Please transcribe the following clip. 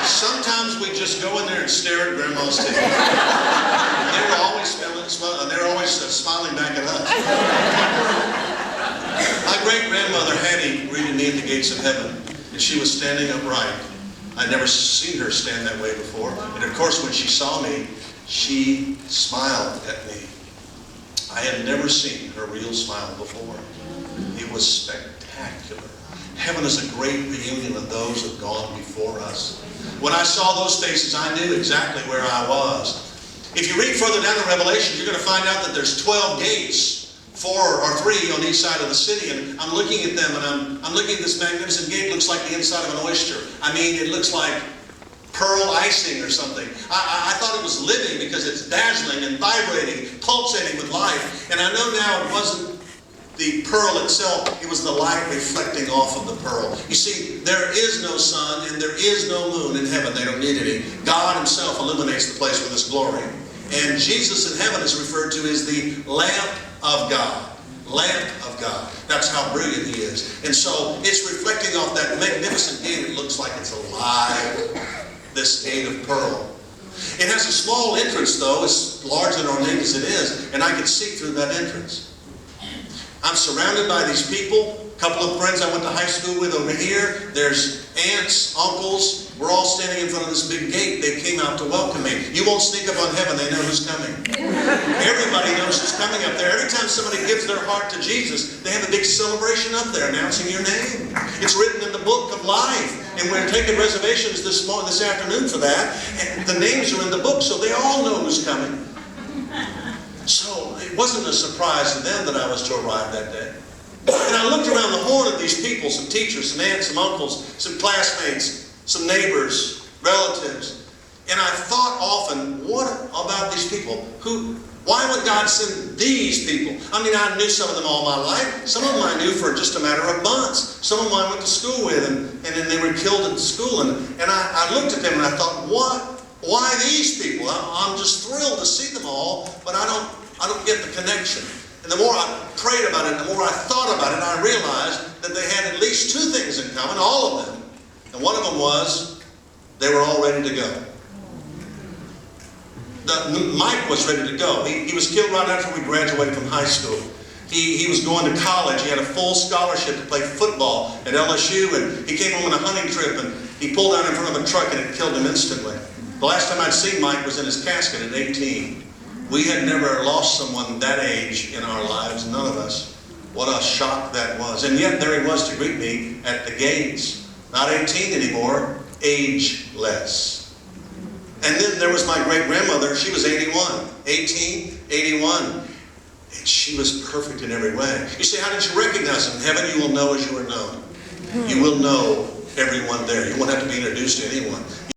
Sometimes we just go in there and stare at Grandma's table. They were always smiling back at us. My great-grandmother Hattie greeted me at the gates of heaven, and she was standing upright. I'd never seen her stand that way before. And of course, when she saw me, she smiled at me. I had never seen her real smile before. It was spectacular. Heaven is a great reunion of those who have gone before us. When I saw those faces, I knew exactly where I was. If you read further down in Revelation, you're going to find out that there's 12 gates, 4 or 3 on each side of the city. And I'm looking at them, and I'm looking at this magnificent gate. It looks like the inside of an oyster. I mean, it looks like pearl icing or something. I thought it was living because it's dazzling and vibrating, pulsating with life. And I know now it wasn't the pearl itself, it was the light reflecting off of the pearl. You see, there is no sun and there is no moon in heaven. They don't need any. God himself illuminates the place with his glory. And Jesus in heaven is referred to as the Lamp of God. Lamp of God. That's how brilliant he is. And so it's reflecting off that magnificent gate. It looks like it's alive, this gate of pearl. It has a small entrance though, as large and ornate as it is, and I can see through that entrance. I'm surrounded by these people. A couple of friends I went to high school with over here. There's aunts, uncles. We're all standing in front of this big gate. They came out to welcome me. You won't sneak up on heaven. They know who's coming. Everybody knows who's coming up there. Every time somebody gives their heart to Jesus, they have a big celebration up there announcing your name. It's written in the book of life. And we're taking reservations this afternoon for that. And the names are in the book, so they all know who's coming. So it wasn't a surprise to them that I was to arrive that day. And I looked around the horn of these people, some teachers, some aunts, some uncles, some classmates, some neighbors, relatives. And I thought often, what about these people? Why would God send these people? I mean, I knew some of them all my life. Some of them I knew for just a matter of months. Some of them I went to school with, and then they were killed at school. And I looked at them and I thought, why these people? I'm just thrilled to see them all, but I don't get the connection. And the more I prayed about it, the more I thought about it, I realized that they had at least 2 things in common, all of them. And one of them was, they were all ready to go. Mike was ready to go. He was killed right after we graduated from high school. He was going to college. He had a full scholarship to play football at LSU, and he came home on a hunting trip, and he pulled out in front of a truck, and it killed him instantly. The last time I'd seen Mike was in his casket at 18. We had never lost someone that age in our lives, none of us. What a shock that was. And yet there he was to greet me at the gates. Not 18 anymore, ageless. And then there was my great-grandmother. She was 81. 81. And she was perfect in every way. You say, how did you recognize him? In heaven you will know as you are known. You will know everyone there. You won't have to be introduced to anyone.